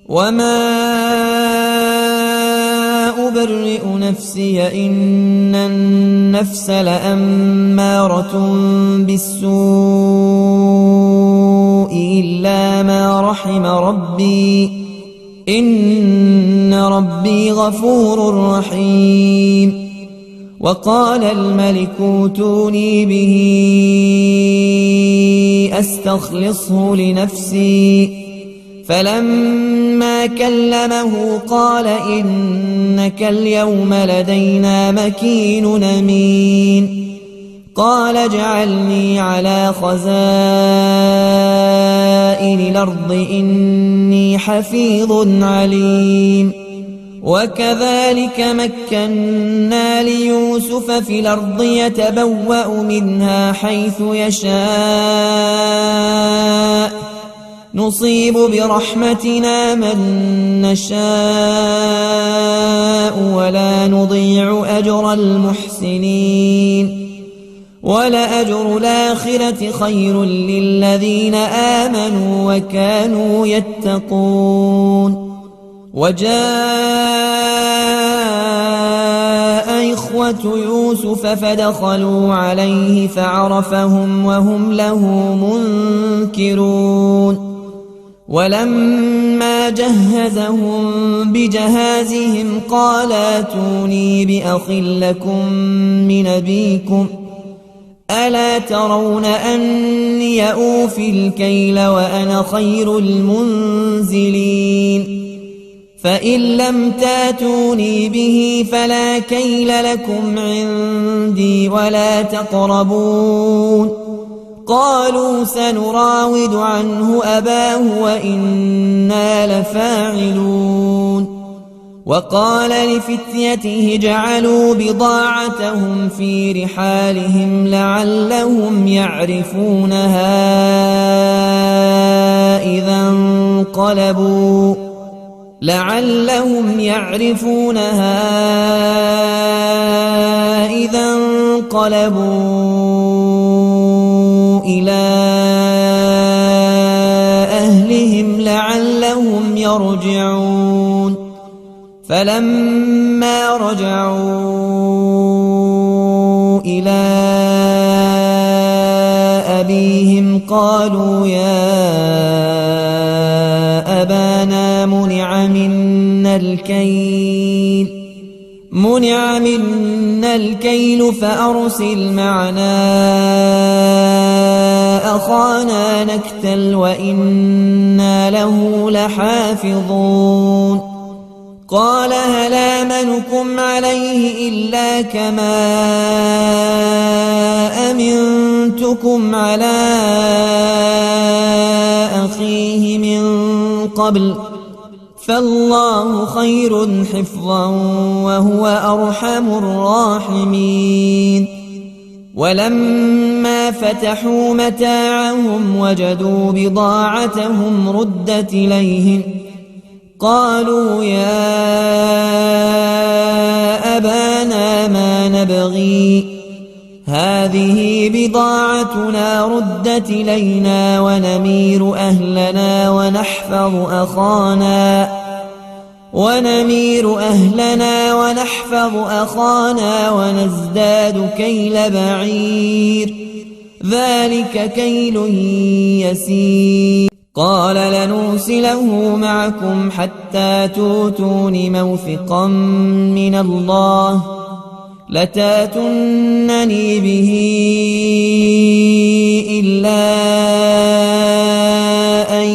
وما أبرئ نفسي إن النفس لأمارة بالسوء إلا ما رحم ربي إن ربي غفور رحيم. وقال الملك اوتوني به أستخلصه لنفسي فلما كلمه قال إنك اليوم لدينا مكين أمين. قال اجعلني على خزائن الأرض إني حفيظ عليم. وكذلك مكنا ليوسف في الأرض يتبوأ منها حيث يشاء نصيب برحمتنا من نشاء ولا نضيع أجر المحسنين. ولأجر الآخرة خير للذين آمنوا وكانوا يتقون. وجاء إخوة يوسف فدخلوا عليه فعرفهم وهم له منكرون. ولما جهزهم بجهازهم قال ائتوني بأخ لكم من أبيكم ألا ترون أني أوفي الكيل وأنا خير المنزلين. فإن لم تاتوني به فلا كيل لكم عندي ولا تقربون. قالوا سنراود عنه أباه وإنا لفاعلون. وقال لفتيته اجعلوا بضاعتهم في رحالهم لعلهم يعرفونها إذا انقلبوا إلى أهلهم لعلهم يرجعون. فلما رجعوا إلى أبيهم قالوا يا أبانا منع منا الكيل فأرسل معنا أخانا نكتل وإنا له لحافظون. قال هل آمنكم عليه إلا كما أمنتكم على أخيه من قبل فالله خير حفظا وهو أرحم الراحمين. ولما فتحوا متاعهم وجدوا بضاعتهم ردت إليهم قالوا يا أبانا ما نبغي هذه بضاعتنا ردت إلينا ونمير أهلنا ونحفظ أخانا ونزداد كيل بعير ذلك كيل يسير. قال لنرسله معكم حتى تؤتون موثقا من الله لتاتونني به إلا أن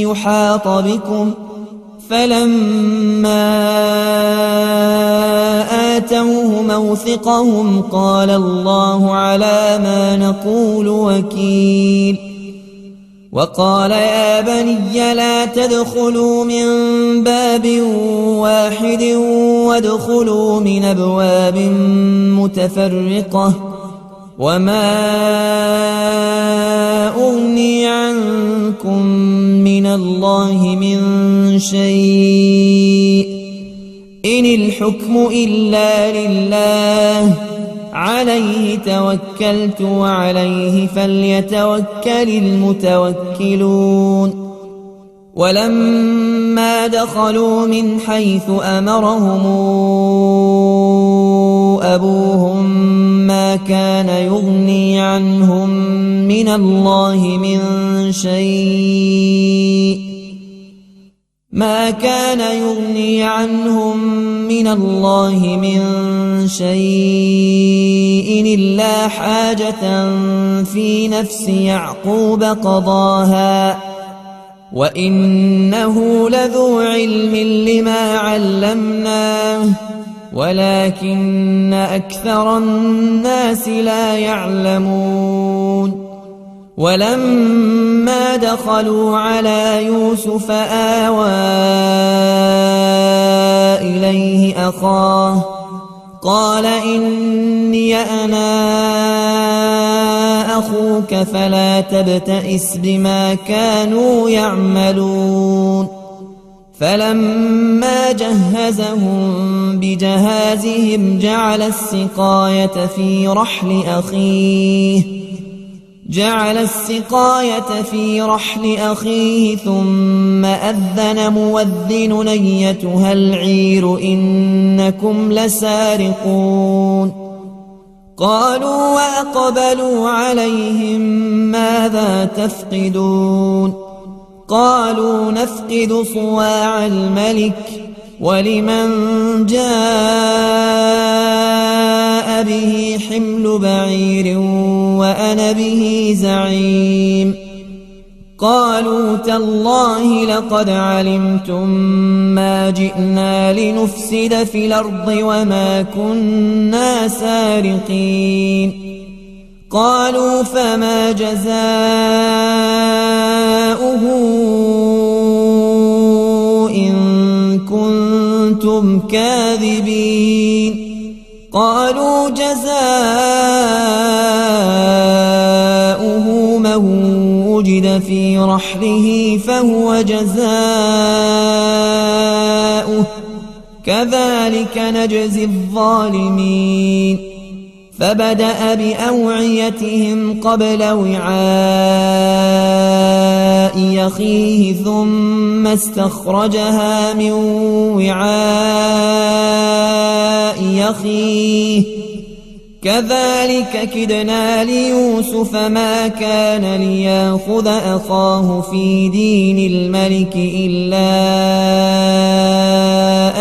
يحاط بكم. فلما آتوه موثقهم قال الله على ما نقول وكيل. وقال يا بني لا تدخلوا من باب واحد وادخلوا من أبواب متفرقة وما أغني عنكم من الله من شيء إن الحكم إلا لله عليه توكلت وعليه فليتوكل المتوكلون. ولما فلما دخلوا من حيث أمرهم أبوهم ما كان يغني عنهم من الله من شيء إلا حاجة في نفس يعقوب قضاها وإنه لذو علم لما علمناه ولكن أكثر الناس لا يعلمون ولما دخلوا على يوسف آوى إليه أخاه قال إني أنا أخوك فلا تبتئس بما كانوا يعملون فلما جهزهم بجهازهم جعل السقاية في رحل أخيه ثم أذن مؤذن أيتها العير إنكم لسارقون قالوا وأقبلوا عليهم ماذا تفقدون قالوا نفقد صواع الملك ولمن جاء به حمل بعير وأنا به زعيم قالوا تالله لقد علمتم ما جئنا لنفسد في الأرض وما كنا سارقين قالوا فما جزاؤه إن كنتم كاذبين قالوا جزاؤه من وجد في رحله فهو جزاؤه كذلك نجزي الظالمين فبدأ بأوعيتهم قبل وعاء أخيه ثم استخرجها من وعاء أخيه كذلك كدنا ليوسف ما كان ليأخذ أخاه في دين الملك إلا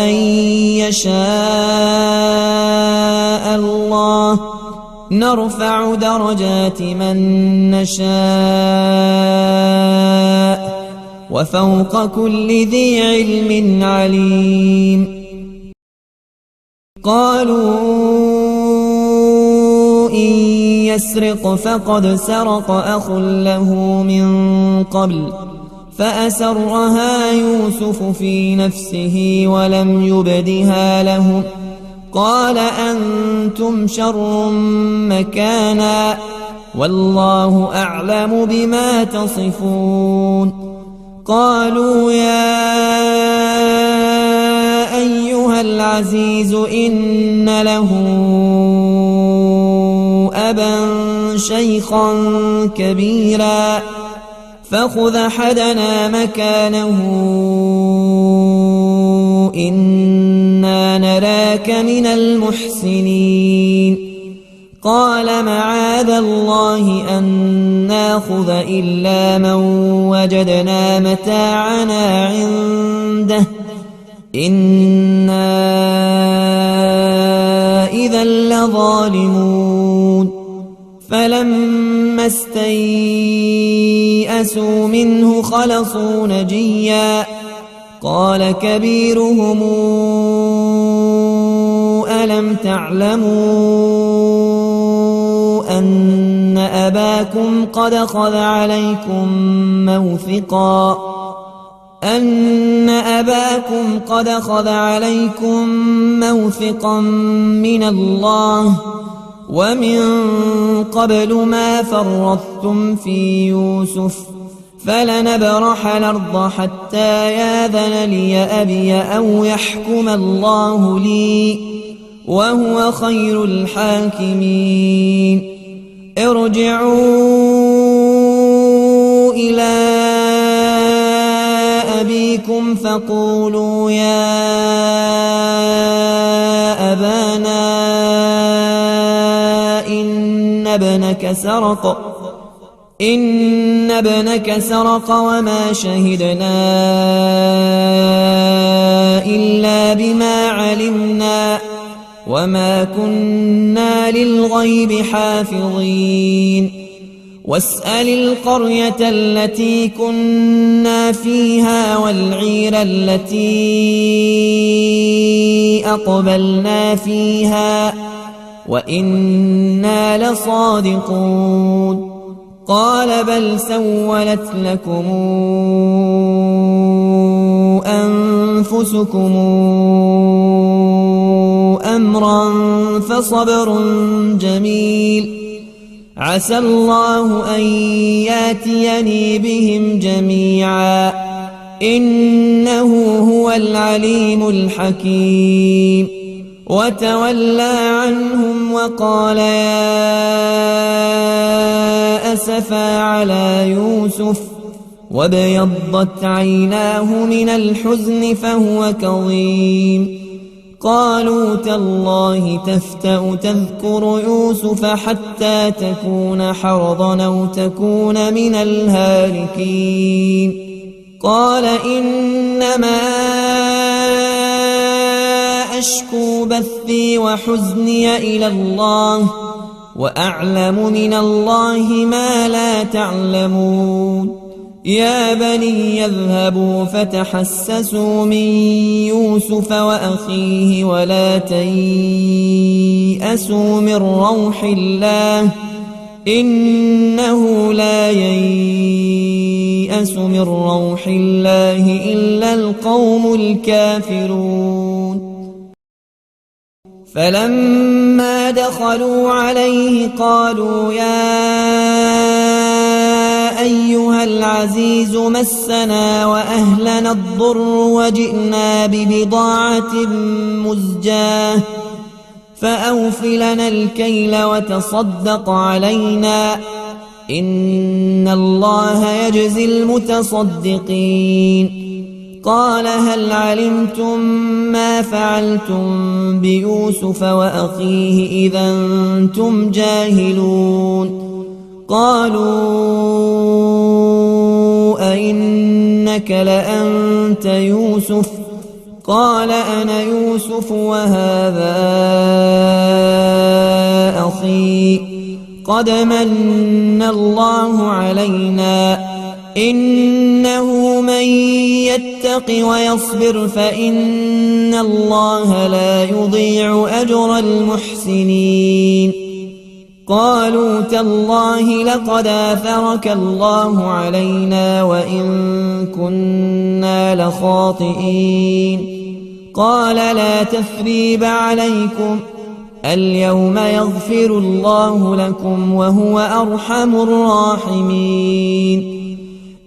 أن يشاء الله نرفع درجات من نشاء وفوق كل ذي علم عليم قالوا إن يسرق فقد سرق أخ له من قبل فأسرها يوسف في نفسه ولم يبدها لهم قال أنتم شر مكانا والله أعلم بما تصفون قالوا يا أيها العزيز إن له أبا شيخا كبيرا فخذ أحدنا مكانه إنا نراك من المحسنين قال معاذ الله أن ناخذ إلا من وجدنا متاعنا عنده إنا إذا لظالمون فلما استيئسوا منه خلصوا نجيا قال كبيرهم ألم تعلموا أن أباكم قد أخذ عليكم موثقا من الله ومن قبل ما فرطتم في يوسف فلنبرح الأرض حتى ياذن لي أبي أو يحكم الله لي وهو خير الحاكمين ارجعوا إلى أبي أبيكم فقولوا يا أبانا إن ابنك سرق وما شهدنا إلا بما علمنا وما كنا للغيب حافظين واسأل القرية التي كنا فيها والعير التي أقبلنا فيها وإنا لصادقون قال بل سولت لكم أنفسكم أمرا فصبر جميل عسى الله أن ياتيني بهم جميعا إنه هو العليم الحكيم وتولى عنهم وقال يا أسفا على يوسف وابيضت عيناه من الحزن فهو كظيم قالوا تالله تفتأ تذكر يوسف حتى تكون حرضا أو تكون من الهالكين قال إنما أشكو بثي وحزني إلى الله وأعلم من الله ما لا تعلمون يا بني يذهبوا فتحسسوا من يوسف وأخيه ولا تيأسوا من روح الله إنه لا ييأس من روح الله إلا القوم الكافرون فلما دخلوا عليه قالوا يا أيها العزيز مسنا وأهلنا الضر وجئنا ببضاعة مزجاة فأوف لنا الكيل وتصدق علينا إن الله يجزي المتصدقين قال هل علمتم ما فعلتم بيوسف وأخيه إذا أنتم جاهلون قالوا أئنك لأنت يوسف قال أنا يوسف وهذا أخي قد من الله علينا إنه من يتق ويصبر فإن الله لا يضيع أجر المحسنين قالوا تالله لقد آثرك الله علينا وإن كنا لخاطئين قال لا تثريب عليكم اليوم يغفر الله لكم وهو أرحم الراحمين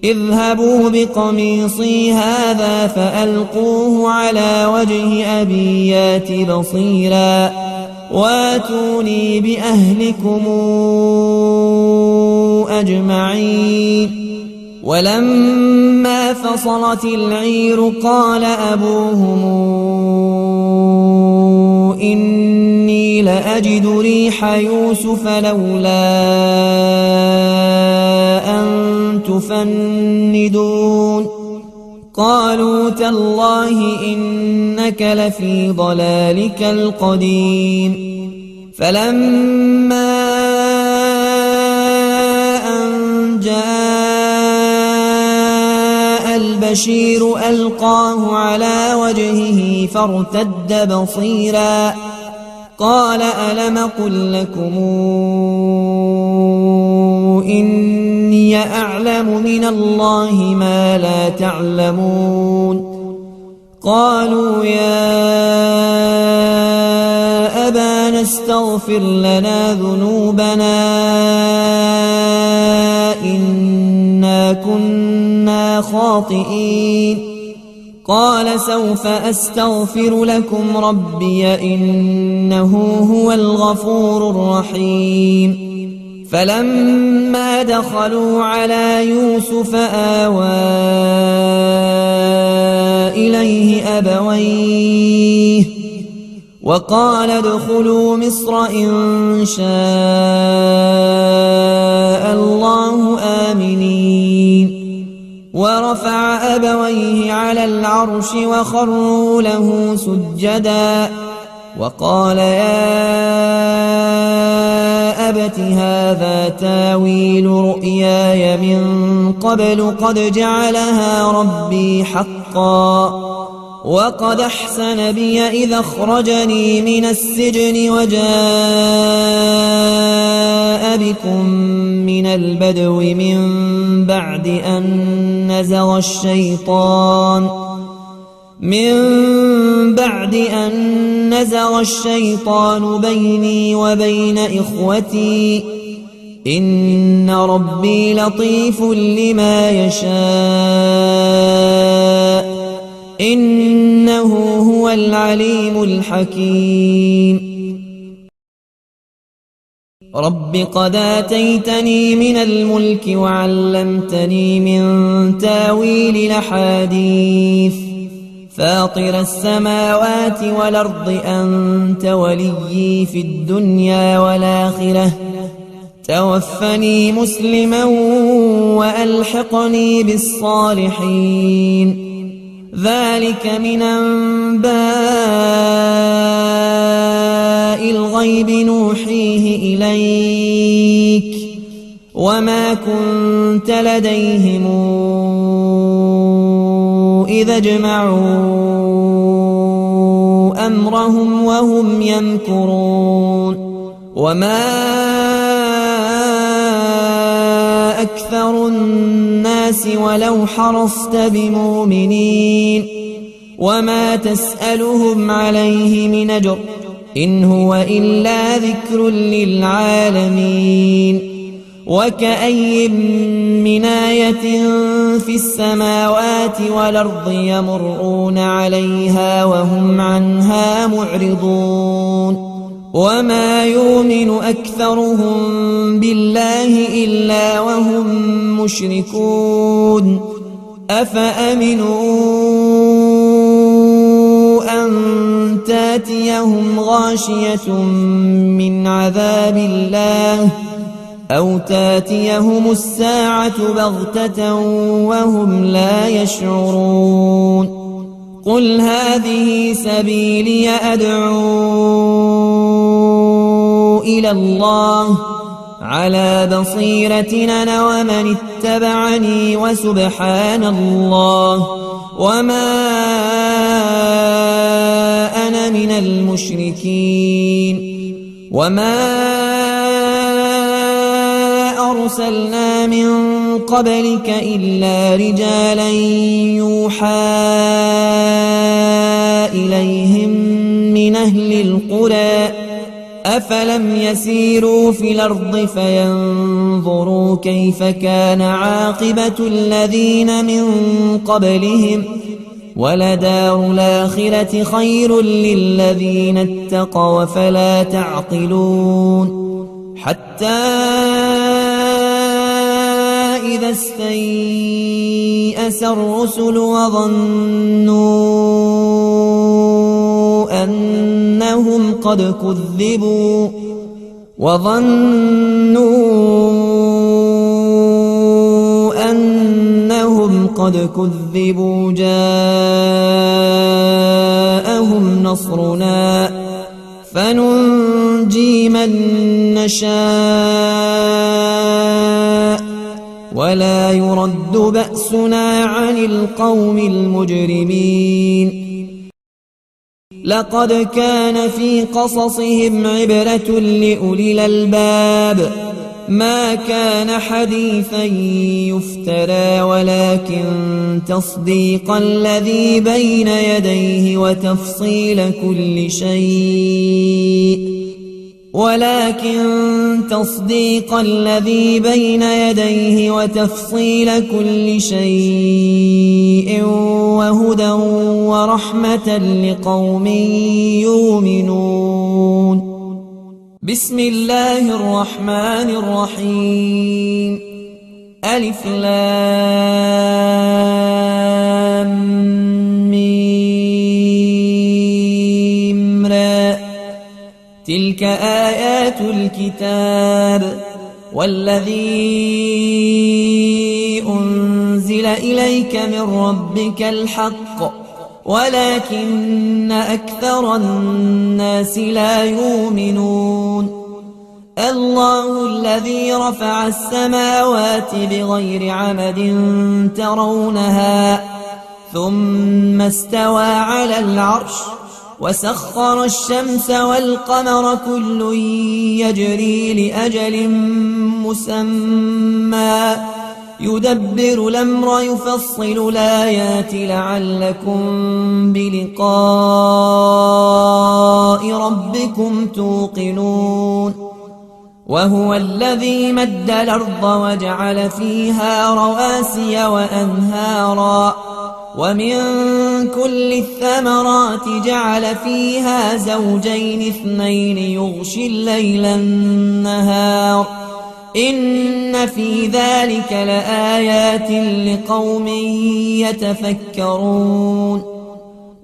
اذهبوا بقميصي هذا فألقوه على وجه أبي يات بصيرا واتوني بأهلكم أجمعين ولما فصلت العير قال أبوهم إني لأجد ريح يوسف لولا أن تفندون قالوا تالله إنك لفي ضلالك القديم فلما أن جاء البشير ألقاه على وجهه فارتد بصيرا قال ألم قل لكم إني أعلم من الله ما لا تعلمون قالوا يا أبانا استغفر لنا ذنوبنا إنا كنا خاطئين قال سوف أستغفر لكم ربي إنه هو الغفور الرحيم فلما دخلوا على يوسف آوى إليه أبويه وقال ادخلوا مصر إن شاء الله آمنين ورفع أبويه على العرش وخروا له سجدا وقال يا أبت هذا تاويل رؤياي من قبل قد جعلها ربي حقا وقد أحسن بي إذا أخرجني من السجن وجاء بكم من البدو من بعد أن نزغ الشيطان بيني وبين إخوتي إن ربي لطيف لما يشاء إنه هو العليم الحكيم رب قد آتيتني من الملك وعلمتني من تاويل الأحاديث فاطر السماوات والأرض أنت وليي في الدنيا والآخرة توفني مسلما وألحقني بالصالحين ذلك من أنباء الغيب نوحيه إليك وما كنت لديهم إذا اجمعوا أمرهم وهم يمكرون وما أكثر الناس ولو حرصت بمؤمنين وما تسألهم عليه من أجر إن هو إلا ذكر للعالمين وكأي من آية في السماوات والأرض يمرون عليها وهم عنها معرضون وما يؤمن أكثرهم بالله إلا وهم مشركون أفأمنوا أن تاتيهم غاشية من عذاب الله أو تاتيهم الساعة بغتة وهم لا يشعرون قل هذه سبيلي أدعو إلى الله على بصيرة أنا ومن اتبعني وسبحان الله وما أنا من المشركين وما أرسلنا من قبلك إلا رجالا يوحى إليهم من أهل القرى أفلم يسيروا في الأرض فينظروا كيف كان عاقبة الذين من قبلهم ولدار الآخرة خير للذين اتقوا فلا تعقلون حتى إذا استيأس الرسل وظنوا أنهم قد كذبوا جاءهم نصرنا فننجي من نشاء ولا يرد بأسنا عن القوم المجرمين لقد كان في قصصهم عبرة لأولي الألباب ما كان حديثا يفترى ولكن تصديق الذي بين يديه وتفصيل كل شيء وهدى ورحمة لقوم يؤمنون بسم الله الرحمن الرحيم ألف لام ميم را تلك آيات الكتاب والذي أنزل إليك من ربك الحق ولكن أكثر الناس لا يؤمنون الله الذي رفع السماوات بغير عمد ترونها ثم استوى على العرش وسخر الشمس والقمر كل يجري لأجل مسمى يدبر الأمر يفصل الآيات لعلكم بلقاء ربكم توقنون وهو الذي مد الأرض وجعل فيها رواسي وأنهارا ومن كل الثمرات جعل فيها زوجين اثنين يغشي الليل النهار إن في ذلك لآيات لقوم يتفكرون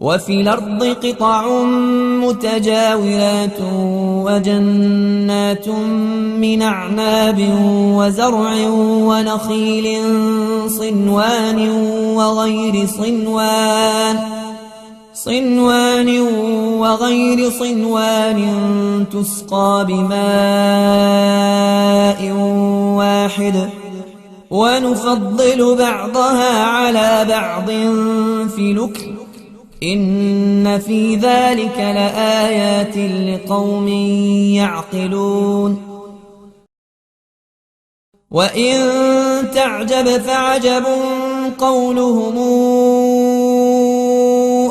وفي الأرض قطع متجاورات وجنات من أعناب وزرع ونخيل صنوان وغير صنوان تسقى بماء واحد ونفضل بعضها على بعض في الأكل إن في ذلك لآيات لقوم يعقلون وإن تعجب فعجب قولهم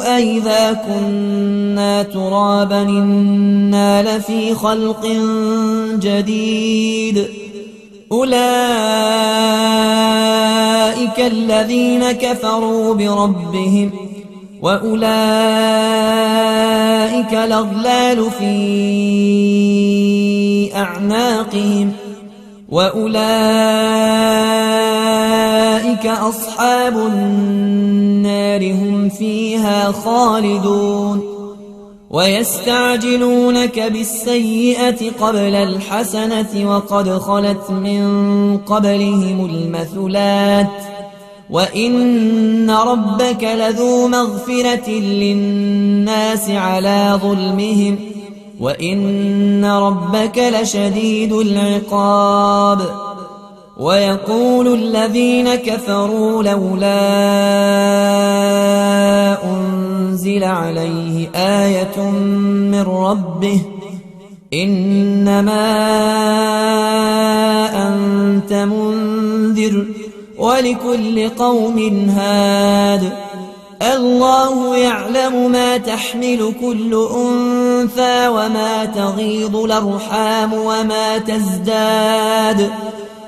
أئذا كنا ترابا إنا لفي خلق جديد أولئك الذين كفروا بربهم وأولئك الأغلال في أعناقهم وأولئك أصحاب النار هم فيها خالدون ويستعجلونك بالسيئة قبل الحسنة وقد خلت من قبلهم المثلات وإن ربك لذو مغفرة للناس على ظلمهم وإن ربك لشديد العقاب ويقول الذين كفروا لولا أنزل عليه آية من ربه إنما أنت منذر ولكل قوم هاد الله يعلم ما تحمل كل أنثى وما تغيض الأرحام وما تزداد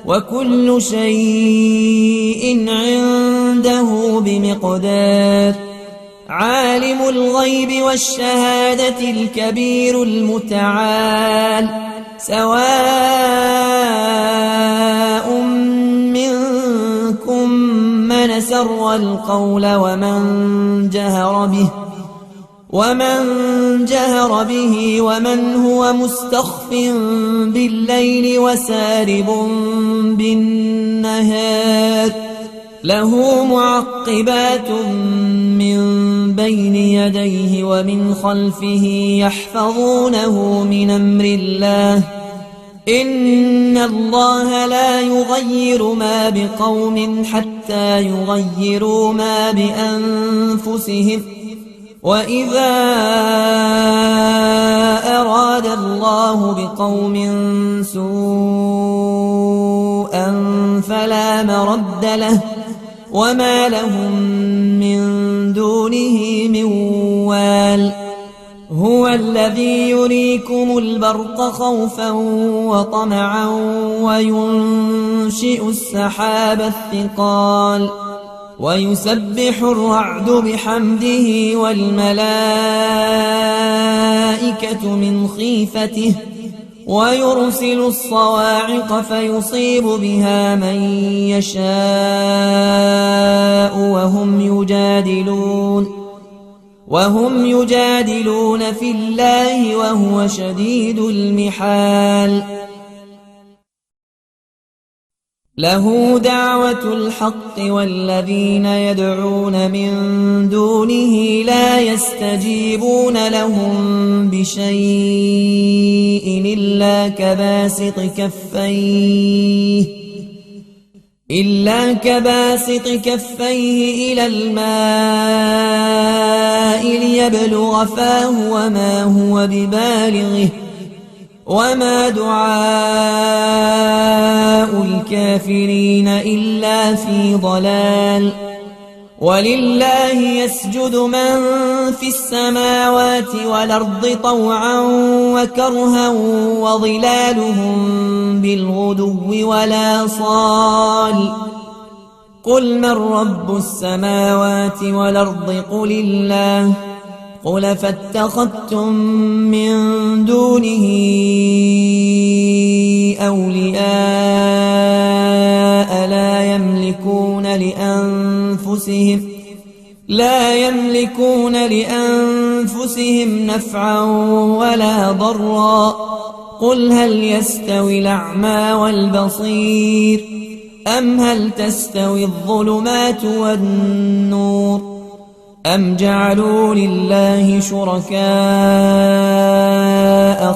وكل شيء عنده بمقدار عالم الغيب والشهادة الكبير المتعال سواء منكم من سر القول ومن جهر به ومن هو مستخف بالليل وسارب بالنهار له معقبات من بين يديه ومن خلفه يحفظونه من أمر الله إن الله لا يغير ما بقوم حتى يغيروا ما بأنفسهم وإذا أراد الله بقوم سوءا فلا مرد له وما لهم من دونه من وال هو الذي يريكم البرق خوفا وطمعا وينشئ السحاب الثقال ويسبح الرعد بحمده والملائكة من خيفته ويرسل الصواعق فيصيب بها من يشاء وهم يجادلون في الله وهو شديد المحال. له دعوة الحق والذين يدعون من دونه لا يستجيبون لهم بشيء إلا كباسط كفيه إلى الماء ليبلغ فاه وما هو ببالغه وما دعاء الكافرين إلا في ضلال. ولله يسجد من في السماوات والأرض طوعا وكرها وظلالهم بالغدو والآصال. قل من رب السماوات والأرض قل الله. قل فاتخذتم من دونه أولياء لا يملكون لأنفسهم نفعا ولا ضرا. قل هل يستوي الأعمى والبصير أم هل تستوي الظلمات والنور أم جعلوا لله شركاء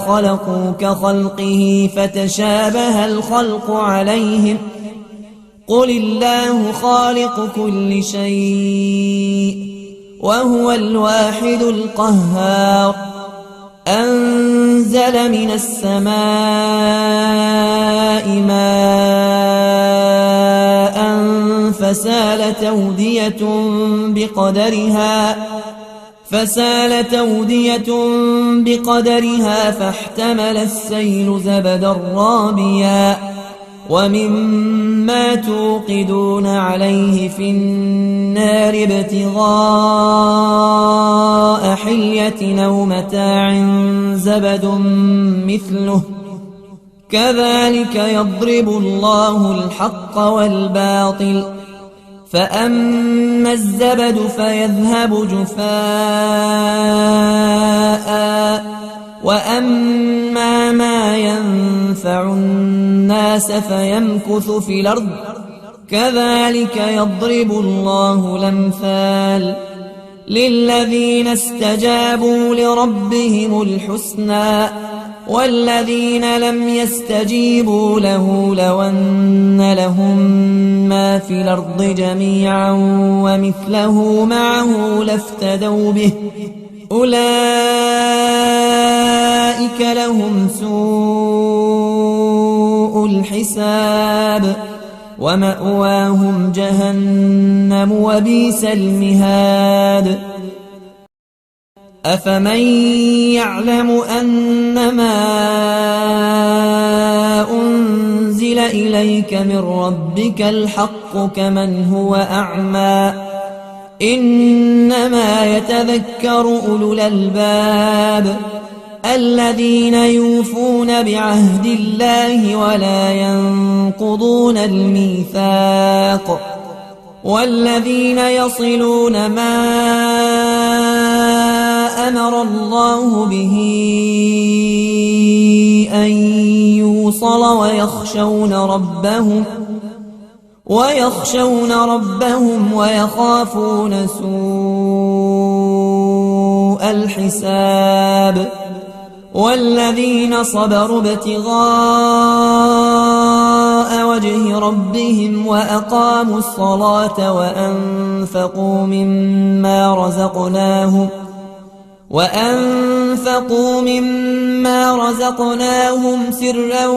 خلقوا كخلقه فتشابه الخلق عليهم. قل الله خالق كل شيء وهو الواحد القهار. أنزل من السماء ماء فسالت أودية بقدرها فاحتمل السيل زبدا رابيا ومما توقدون عليه في النار ابتغاء حلية أو متاع زبد مثله كذلك يضرب الله الحق والباطل. فأما الزبد فيذهب جفاء وأما ما ينفع الناس فيمكث في الأرض كذلك يضرب الله الأمثال. للذين استجابوا لربهم الحسنى والذين لم يستجيبوا له لو أن لهم ما في الأرض جميعا ومثله معه لافتدوا به أولئك لهم سوء الحساب ومأواهم جهنم وبئس المهاد. أفمن يعلم أنما أنزل إليك من ربك الحق كمن هو أعمى إنما يتذكر أولو الألباب الذين يوفون بعهد الله ولا ينقضون الميثاق والذين يصلون ما أمر الله به أن يوصل ويخشون ربهم ويخافون سوء الحساب. والذين صبروا ابتغاء وجه ربهم وأقاموا الصلاة وأنفقوا مما رزقناهم سرا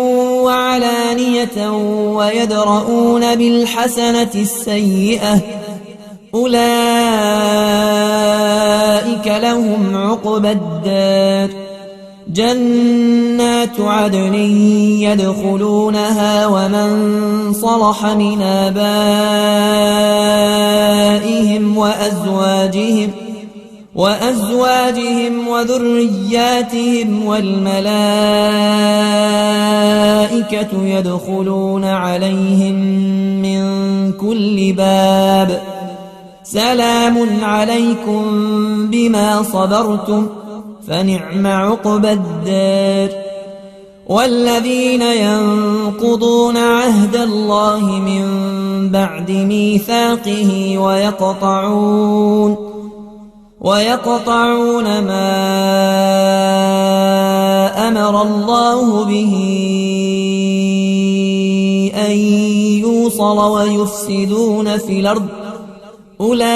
وعلانية ويدرؤون بالحسنة السيئة أولئك لهم عقبى الدار جنات عدن يدخلونها ومن صلح من وأزواجهم وذرياتهم والملائكة يدخلون عليهم من كل باب سلام عليكم بما صبرتم فنعم عقبى الدار والذين ينقضون عهد الله من بعد ميثاقه ويقطعون ما أمر الله به أن يوصل ويفسدون في الأرض أولئك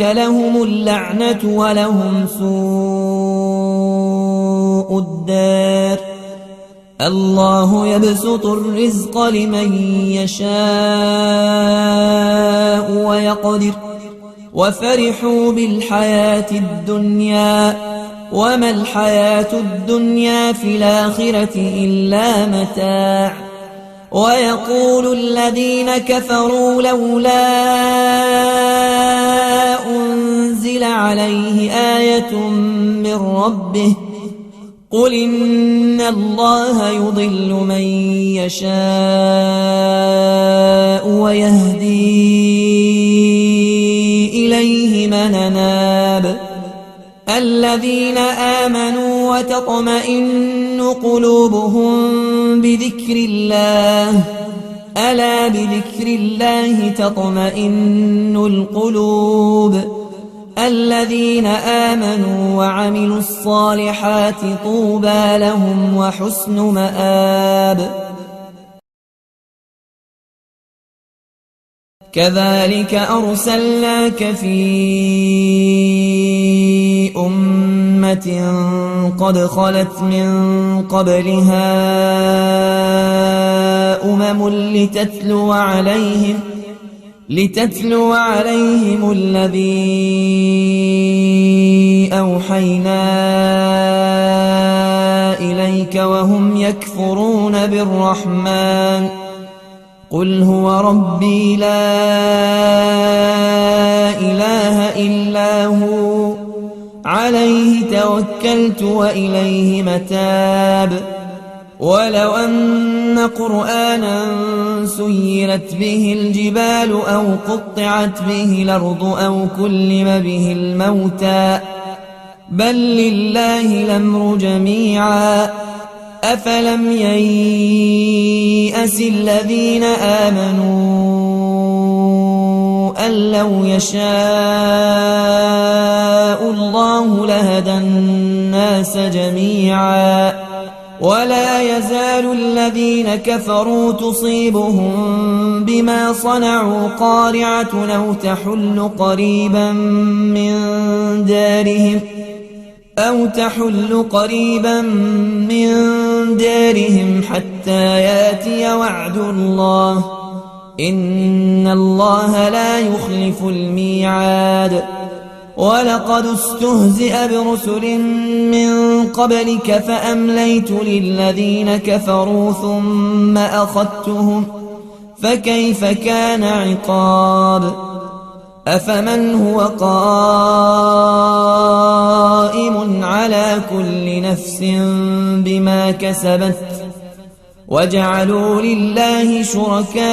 لهم اللعنة ولهم سوء الدار الله يبسط الرزق لمن يشاء ويقدر وفرحوا بالحياة الدنيا وما الحياة الدنيا في الآخرة إلا متاع ويقول الذين كفروا لولا أنزل عليه آية من ربه قل إن الله يضل من يشاء ويهدي إليه من أناب الذين آمنوا وتطمئن قلوبهم بذكر الله ألا بذكر الله تطمئن القلوب الذين آمنوا وعملوا الصالحات طوبى لهم وحسن مآب كذلك أرسلناك في أمة قد خلت من قبلها لتتلو عليهم الذي أوحينا إليك وهم يكفرون بالرحمن قل هو ربي لا إله إلا هو عليه توكلت وإليه متاب ولو أن قرآنا سيرت به الجبال أو قطعت به الأرض أو كلم به الموتى بل لله الأمر جميعا أفلم ييأس الذين آمنوا أن لو يشاء الله لهدى الناس جميعا ولا يزال الذين كفروا تصيبهم بما صنعوا قارعة أو تحل قريبا من دارهم حتى ياتي وعد الله إن الله لا يخلف الميعاد ولقد استهزئ برسل من قبلك فأمليت للذين كفروا ثم أخذتهم فكيف كان عقاب أفمن هو قائم على كل نفس بما كسبت وجعلوا لله شركاء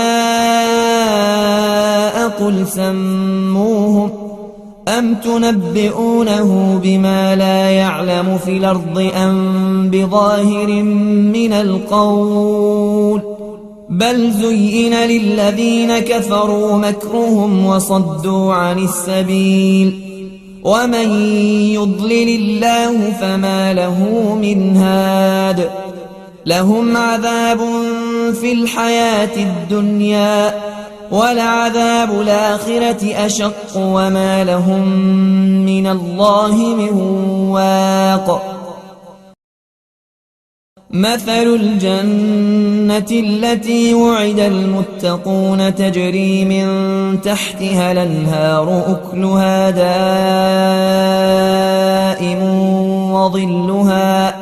قل سموهم أم تنبئونه بما لا يعلم في الأرض أم بظاهر من القول بل زين للذين كفروا مكرهم وصدوا عن السبيل ومن يضلل الله فما له من هاد لهم عذاب في الحياة الدنيا ولعذاب الآخرة أشق وما لهم من الله من واق مثل الجنة التي وعد المتقون تجري من تحتها الأنهار أكلها دائم وظلها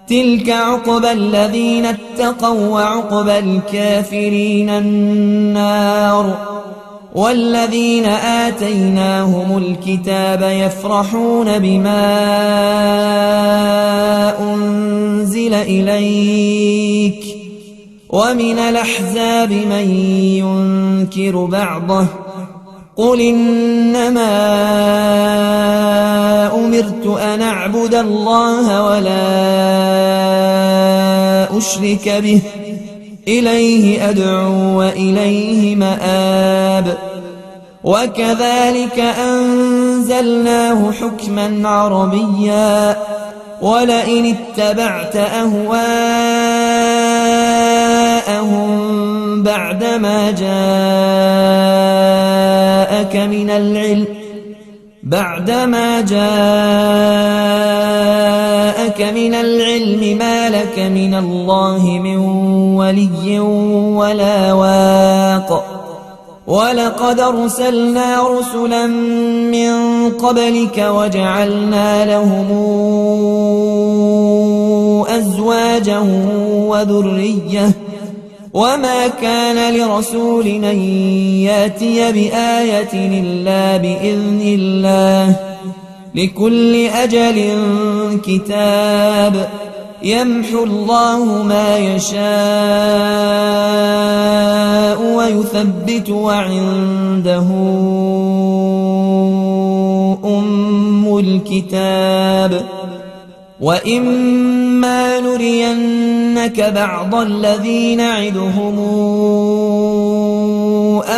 تلك عقبى الذين اتقوا وعقبى الكافرين النار والذين آتيناهم الكتاب يفرحون بما أنزل إليك ومن الأحزاب من ينكر بعضه قل إنما أمرت أن أعبد الله ولا أشرك به إليه أدعو وإليه مآب وكذلك أنزلناه حكما عربيا ولئن اتبعت أهواءهم بعدما جاءك من العلم ما لك من الله من ولي ولا واق ولقد أرسلنا رسلا من قبلك وجعلنا لهم أزواجا وذرية وما كان لرسول أن يأتي بآية إلا بإذن الله لكل أجل كتاب يمحو الله ما يشاء ويثبت وعنده أم الكتاب وإما نرينك بعض الذي نعدهم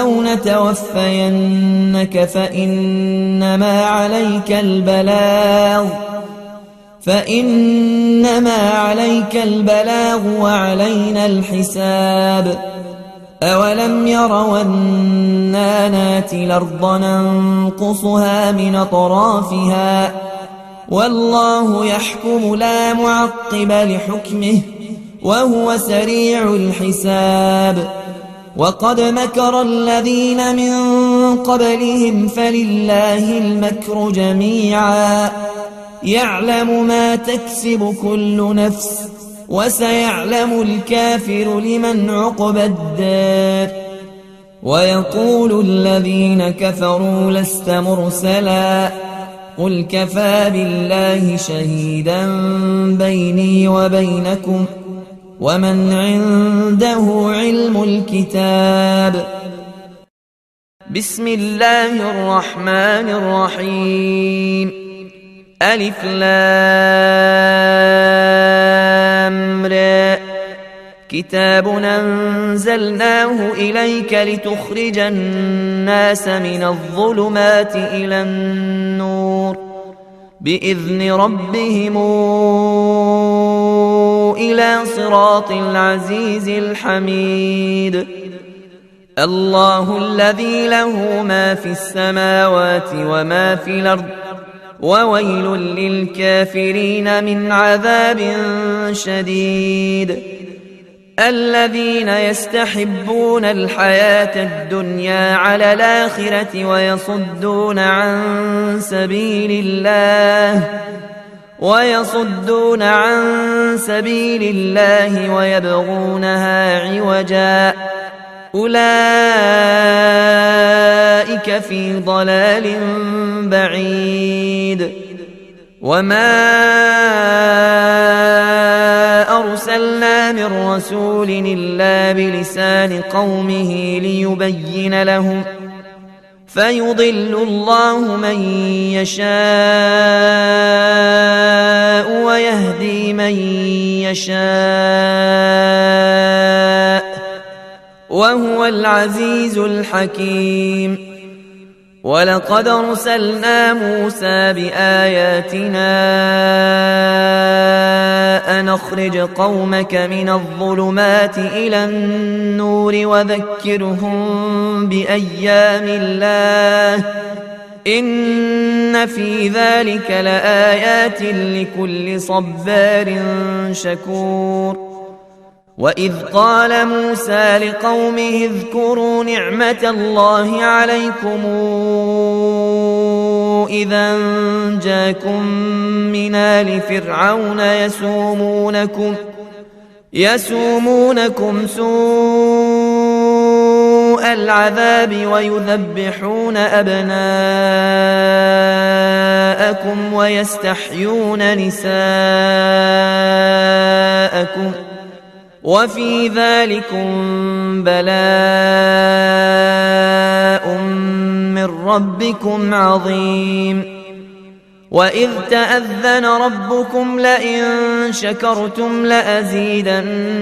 أو نتوفينك فإنما عليك البلاغ وعلينا الحساب أولم يروا أنا ناتي الأرض ننقصها من أطرافها والله يحكم لا معقب لحكمه وهو سريع الحساب وقد مكر الذين من قبلهم فلله المكر جميعا يعلم ما تكسب كل نفس وسيعلم الكافر لمن عقبى الدار ويقول الذين كفروا لست مرسلا قل كفى بالله شهيدا بيني وبينكم ومن عنده علم الكتاب بسم الله الرحمن الرحيم ألف لام را كتاب أنزلناه إليك لتخرج الناس من الظلمات إلى النور بإذن ربهم إلى صراط العزيز الحميد الله الذي له ما في السماوات وما في الأرض وويل للكافرين من عذاب شديد الذين يستحبون الحياة الدنيا على الآخرة ويصدون عن سبيل الله ويبغونها عوجا أولئك في ضلال بعيد وما أرسلنا من رسول إلا بلسان قومه ليبين لهم فيضل الله من يشاء ويهدي من يشاء وهو العزيز الحكيم ولقد أرسلنا موسى بآياتنا أن أخرج قومك من الظلمات إلى النور وذكرهم بأيام الله إن في ذلك لآيات لكل صبار شكور وإذ قال موسى لقومه اذكروا نعمة الله عليكم إذا جاءكم من آل فرعون يسومونكم سوء العذاب ويذبحون أبناءكم ويستحيون نساءكم وفي ذلكم بلاء من ربكم عظيم وإذ تأذن ربكم لئن شكرتم لأزيدنكم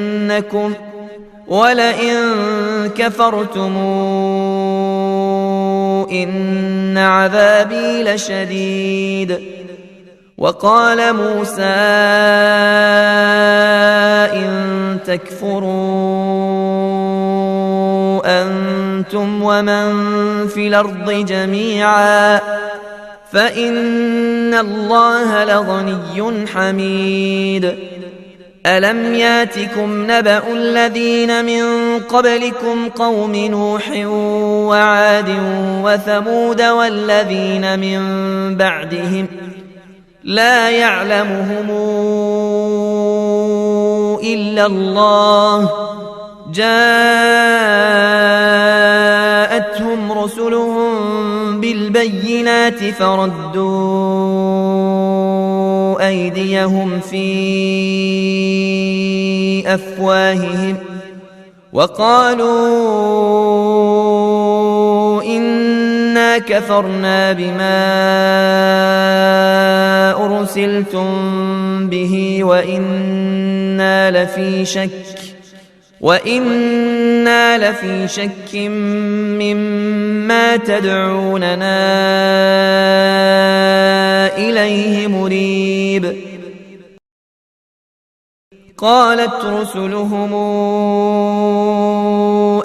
ولئن كفرتم إن عذابي لشديد وقال موسى إن تكفروا أنتم ومن في الأرض جميعا فإن الله لغني حميد ألم ياتكم نبأ الذين من قبلكم قوم نوح وعاد وثمود والذين من بعدهم لا يعلمهم إلا الله جاءتهم رسلهم بالبينات فردوا أيديهم في أفواههم وقالوا إنا كفرنا بما أرسلتم به وإنا لفي شك مما تدعوننا إليه مريب قالت رسلهم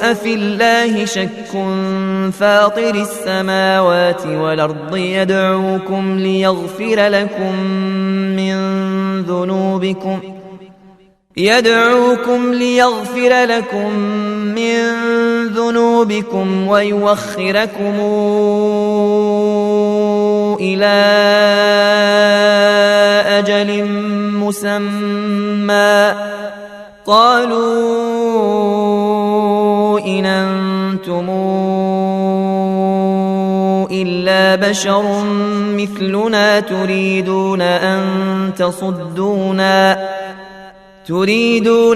أفي الله شك فاطر السماوات والأرض يدعوكم ليغفر لكم من ذنوبكم ويوخركم إلى أجل مسمى قالوا إن أنتم إلا بشر مثلنا تريدون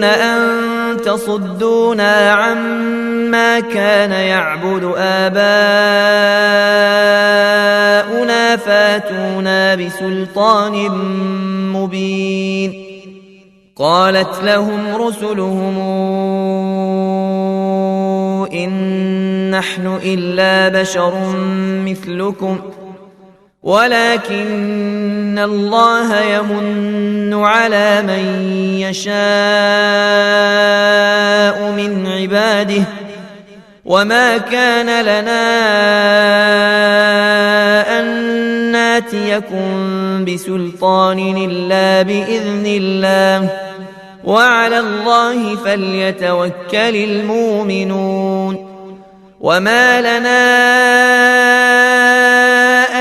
أن تصدونا عما كان يعبد آباؤنا فاتونا بسلطان مبين قالت لهم رسلهم إن نحن إلا بشر مثلكم ولكن الله يمن على من يشاء من عباده وما كان لنا أن ناتيكم بسلطان إلا بإذن الله وعلى الله فليتوكل المؤمنون وما لنا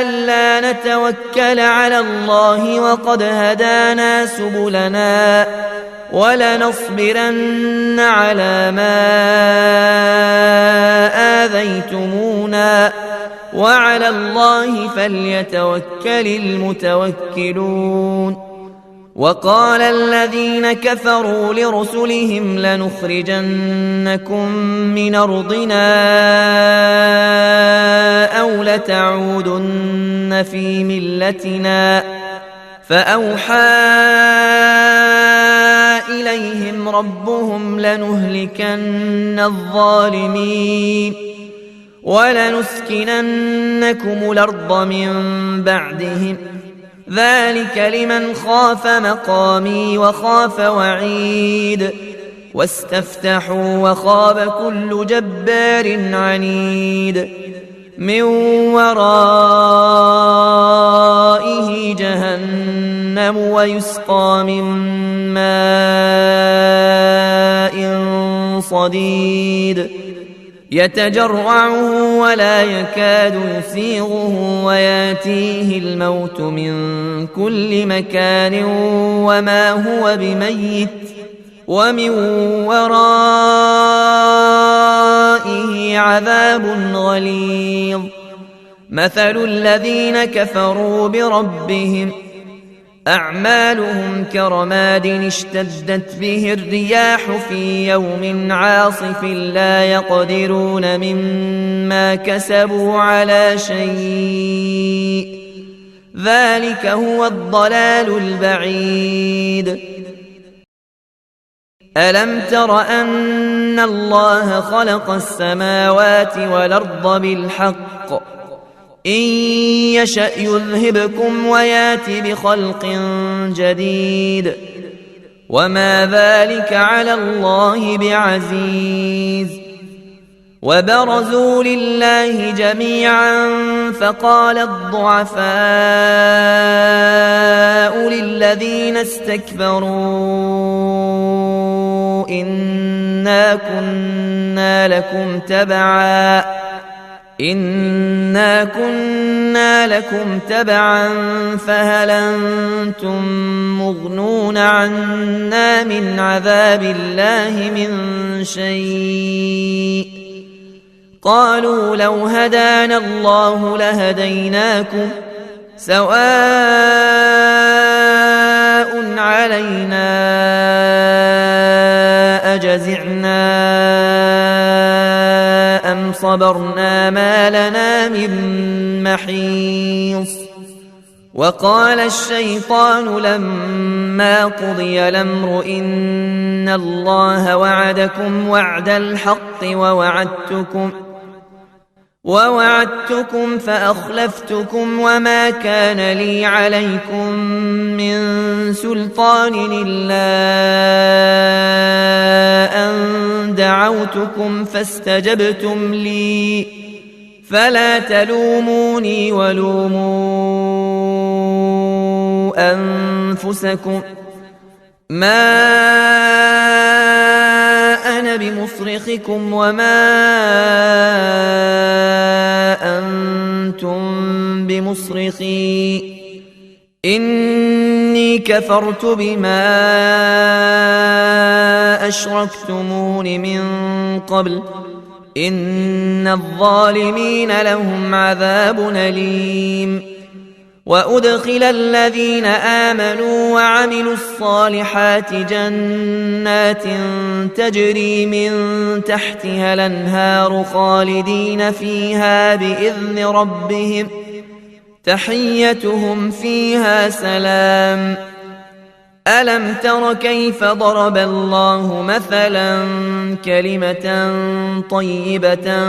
ألا نتوكل على الله وقد هدانا سبلنا ولنصبرن على ما آذيتمونا وعلى الله فليتوكل المتوكلون وقال الذين كفروا لرسلهم لنخرجنكم من أرضنا أو لتعودن في ملتنا فأوحى إليهم ربهم لنهلكن الظالمين ولنسكننكم الأرض من بعدهم ذلك لمن خاف مقامي وخاف وعيد واستفتحوا وخاب كل جبار عنيد من ورائه جهنم ويسقى من ماء صديد يتجرعه ولا يكاد يسيغه وياتيه الموت من كل مكان وما هو بميت ومن ورائه عذاب غليظ. مثل الذين كفروا بربهم أعمالهم كرماد اشتدت به الرياح في يوم عاصف لا يقدرون مما كسبوا على شيء ذلك هو الضلال البعيد. ألم تر أن الله خلق السماوات والأرض بالحق إن يشأ يذهبكم ويات بخلق جديد وما ذلك على الله بعزيز. وبرزوا لله جميعا فقال الضعفاء للذين استكبروا إنا كنا لكم تبعا فهل أنتم مغنون عنا من عذاب الله من شيء قالوا لو هدانا الله لهديناكم سواء علينا أجزعنا أم صبرنا ما لنا من محيص. وقال الشيطان لما قضي الأمر إن الله وعدكم وعد الحق ووعدتكم فأخلفتكم وما كان لي عليكم من سلطان إلا أن دعوتكم فاستجبتم لي فلا تلوموني ولوموا أنفسكم ما أنا بمصرخكم وما أنتم بمصرخي إني كفرت بما أشركتمون من قبل إن الظالمين لهم عذاب أليم. وأدخل الذين آمنوا وعملوا الصالحات جنات تجري من تحتها الأنهار خالدين فيها بإذن ربهم تحيتهم فيها سلام. ألم تر كيف ضرب الله مثلا كلمة طيبة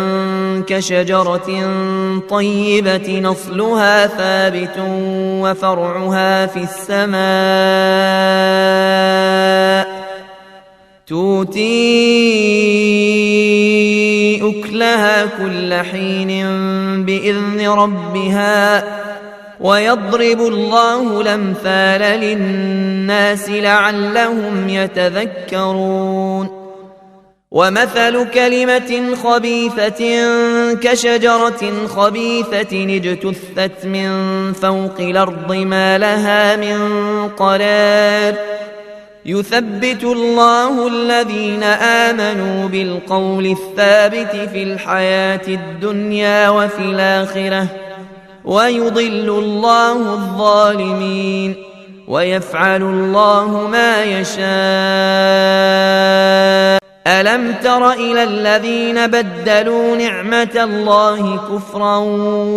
كشجرة طيبة نصلها ثابت وفرعها في السماء تؤتي أكلها كل حين بإذن ربها ويضرب الله الأمثال للناس لعلهم يتذكرون. ومثل كلمة خبيثة كشجرة خبيثة اجتثت من فوق الأرض ما لها من قرار يثبت الله الذين آمنوا بالقول الثابت في الحياة الدنيا وفي الآخرة ويضل الله الظالمين ويفعل الله ما يشاء. ألم تر إلى الذين بدلوا نعمة الله كفرا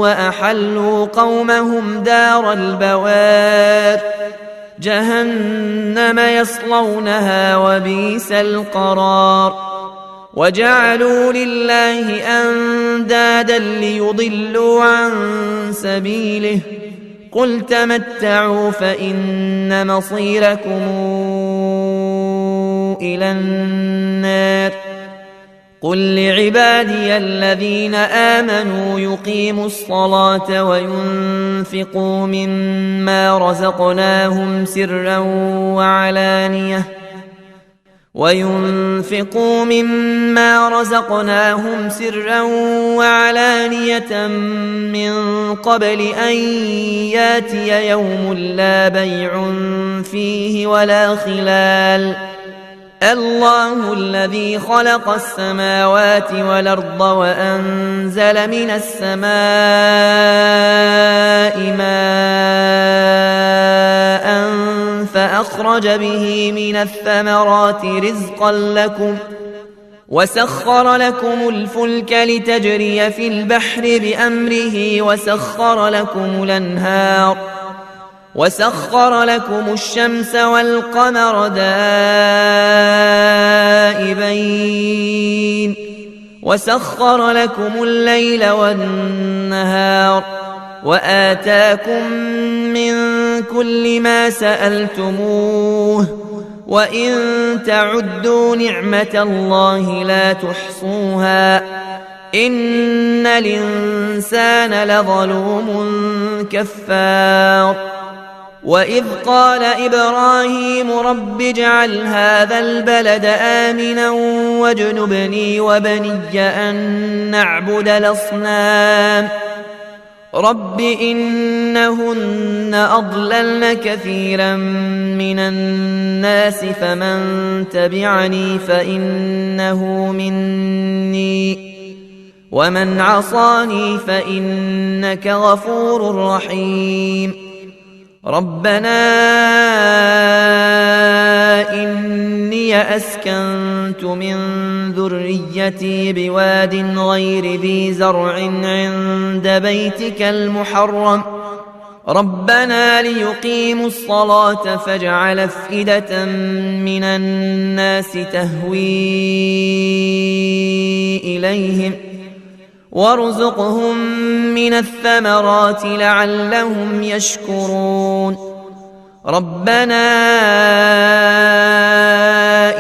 وأحلوا قومهم دار البوار جهنم يصلونها وبئس القرار. وجعلوا لله أندادا ليضلوا عن سبيله قل تمتعوا فإن مصيركم إلى النار. قل لعبادي الذين آمنوا يقيموا الصلاة وينفقوا مما رزقناهم سرا وعلانية من قبل أن ياتي يوم لا بيع فيه ولا خلال الله الذي خلق السماوات والأرض وأنزل من السماء ماء فأخرج به من الثمرات رزقا لكم وسخر لكم الفلك لتجري في البحر بأمره وسخر لكم الأنهار وسخر لكم الشمس والقمر دائبين وسخر لكم الليل والنهار وآتاكم من كل ما سألتموه وإن تعدوا نعمة الله لا تحصوها إن الإنسان لظلوم كفار وإذ قال إبراهيم رب اجعل هذا البلد آمنا واجنبني وبني أن نعبد الأصنام رب إنهن أضللن كثيرا من الناس فمن تبعني فإنه مني ومن عصاني فإنك غفور رحيم ربنا إني أسكنت من ذريتي بواد غير ذي زرع عند بيتك المحرم ربنا ليقيموا الصلاة فاجعل أفئدة من الناس تهوي إليهم وارزقهم من الثمرات لعلهم يشكرون ربنا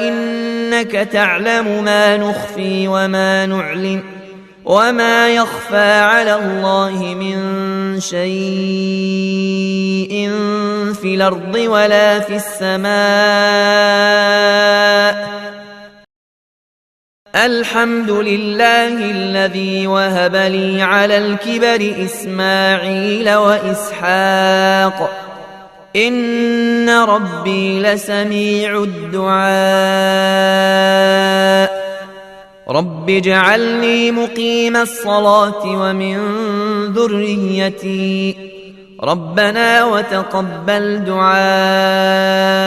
إنك تعلم ما نخفي وما نعلن وما يخفى على الله من شيء في الأرض ولا في السماء الحمد لله الذي وهب لي على الكبر إسماعيل وإسحاق إن ربي لسميع الدعاء رب اجعلني مقيم الصلاة ومن ذريتي ربنا وتقبل دعاء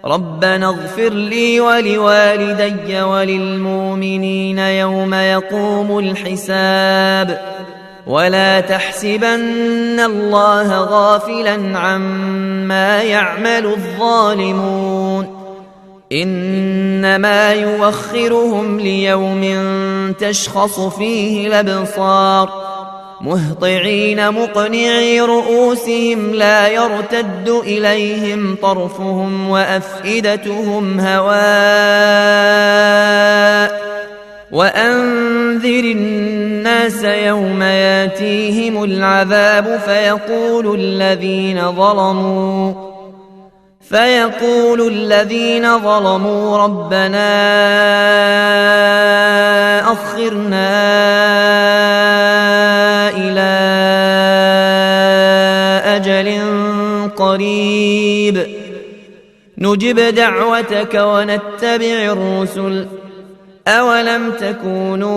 ربنا اغفر لي ولوالدي وللمؤمنين يوم يقوم الحساب ولا تحسبن الله غافلا عما يعمل الظالمون إنما يوخرهم ليوم تشخص فيه الأبصار مهطعين مقنعي رؤوسهم لا يرتد إليهم طرفهم وأفئدتهم هواء وأنذر الناس يوم ياتيهم العذاب فيقول الذين ظلموا ربنا أخرنا إلى أجل قريب نجب دعوتك ونتبع الرسل أولم تكونوا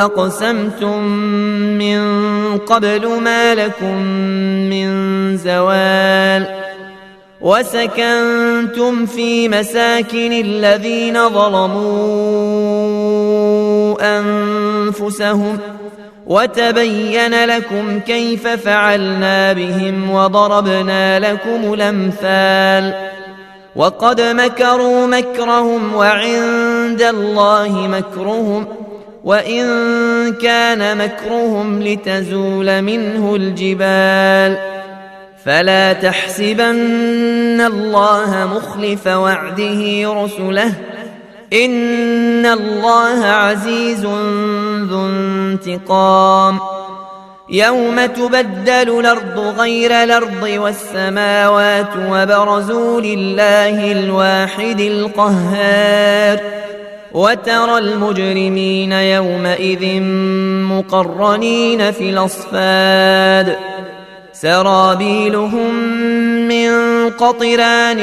أقسمتم من قبل ما لكم من زوال وسكنتم في مساكن الذين ظلموا أنفسهم وتبين لكم كيف فعلنا بهم وضربنا لكم الأمثال وقد مكروا مكرهم وعند الله مكرهم وإن كان مكرهم لتزول منه الجبال فلا تحسبن الله مخلف وعده رسله إن الله عزيز ذو انتقام يوم تبدل الأرض غير الأرض والسماوات وبرزوا لله الواحد القهار وترى المجرمين يومئذ مقرنين في الأصفاد سرابيلهم من قطران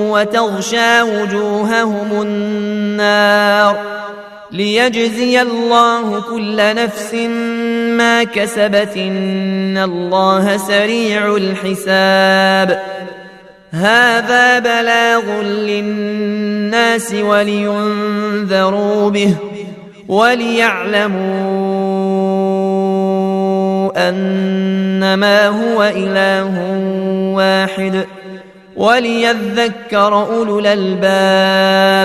وتغشى وجوههم النار ليجزي الله كل نفس ما كسبت إن الله سريع الحساب هذا بلاغ للناس ولينذروا به وليعلموا أنما هو إله واحد وليذكر أولو الألباب